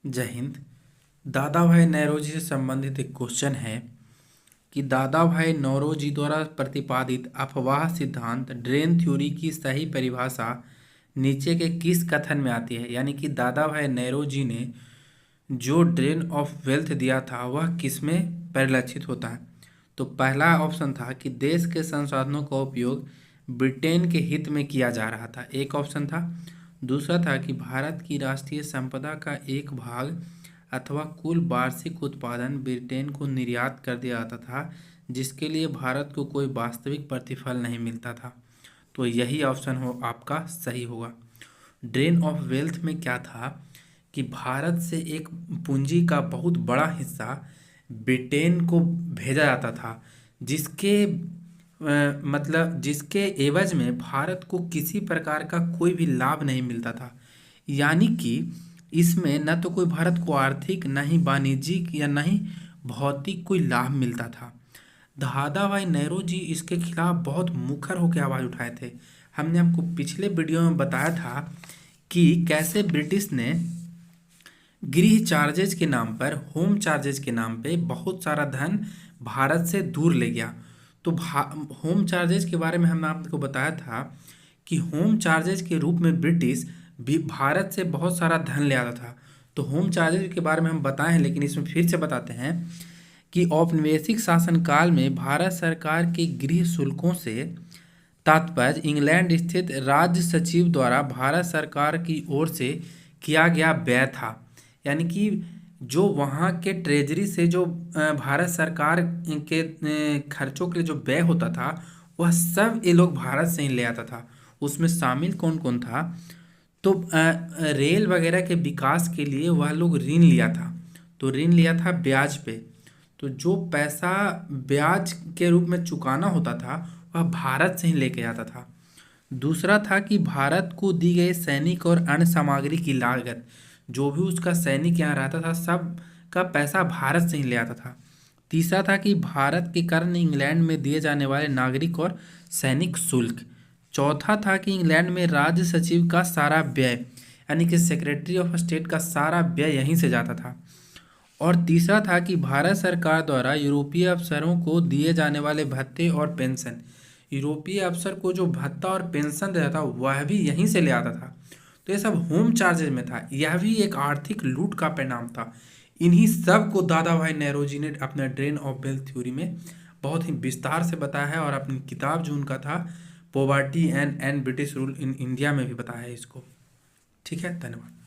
जय हिंद। दादा भाई नौरोजी से संबंधित एक क्वेश्चन है कि दादा भाई नौरोजी द्वारा प्रतिपादित अफवाह सिद्धांत ड्रेन थ्योरी की सही परिभाषा नीचे के किस कथन में आती है। यानी कि दादा भाई नौरोजी ने जो ड्रेन ऑफ वेल्थ दिया था वह किस में परिलक्षित होता है। तो पहला ऑप्शन था कि देश के संसाधनों का उपयोग ब्रिटेन के हित में किया जा रहा था, एक ऑप्शन था। दूसरा था कि भारत की राष्ट्रीय संपदा का एक भाग अथवा कुल वार्षिक उत्पादन ब्रिटेन को निर्यात कर दिया जाता था, जिसके लिए भारत को कोई वास्तविक प्रतिफल नहीं मिलता था। तो यही ऑप्शन हो आपका सही होगा। ड्रेन ऑफ वेल्थ में क्या था कि भारत से एक पूंजी का बहुत बड़ा हिस्सा ब्रिटेन को भेजा जाता था, जिसके मतलब जिसके एवज में भारत को किसी प्रकार का कोई भी लाभ नहीं मिलता था। यानी कि इसमें न तो कोई भारत को आर्थिक, न ही वाणिज्यिक या न ही भौतिक कोई लाभ मिलता था। दादा भाई नौरोजी इसके खिलाफ बहुत मुखर होकर आवाज़ उठाए थे। हमने आपको पिछले वीडियो में बताया था कि कैसे ब्रिटिश ने गृह चार्जेज के नाम पर, होम चार्जेज के नाम पे बहुत सारा धन भारत से दूर ले गया। तो होम चार्जेज के बारे में हमने आपको बताया था कि होम चार्जेज के रूप में ब्रिटिश भी भारत से बहुत सारा धन ले आता था। तो होम चार्जेज के बारे में हम बताए हैं, लेकिन इसमें फिर से बताते हैं कि औपनिवेशिक शासनकाल में भारत सरकार के गृह शुल्कों से तात्पर्य इंग्लैंड स्थित राज्य सचिव द्वारा भारत सरकार की ओर से किया गया व्यय था। यानी कि जो वहाँ के ट्रेजरी से जो भारत सरकार के खर्चों के लिए जो व्यय होता था वह सब ये लोग भारत से ही ले आता था। उसमें शामिल कौन कौन था? तो रेल वगैरह के विकास के लिए वह लोग ऋण लिया था। तो ऋण लिया था ब्याज पे। तो जो पैसा ब्याज के रूप में चुकाना होता था वह भारत से ही लेके आता था। दूसरा था कि भारत को दी गई सैनिक और अन्य सामग्री की लागत, जो भी उसका सैनिक यहाँ रहता था सब का पैसा भारत से ही ले आता था। तीसरा था कि भारत के कारण इंग्लैंड में दिए जाने वाले नागरिक और सैनिक शुल्क। चौथा था कि इंग्लैंड में राज्य सचिव का सारा व्यय, यानी कि सेक्रेटरी ऑफ स्टेट का सारा व्यय यहीं से जाता था। और तीसरा था कि भारत सरकार द्वारा यूरोपीय अफसरों को दिए जाने वाले भत्ते और पेंशन, यूरोपीय अफसर को जो भत्ता और पेंशन देता था वह भी यहीं से ले आता था। तो ये सब होम चार्जेज में था। यह भी एक आर्थिक लूट का परिणाम था। इन्हीं सब को दादा भाई नौरोजी ने अपने ड्रेन ऑफ वेल्थ थ्योरी में बहुत ही विस्तार से बताया है, और अपनी किताब जो उनका था poverty and British rule in India में भी बताया है इसको। ठीक है, धन्यवाद।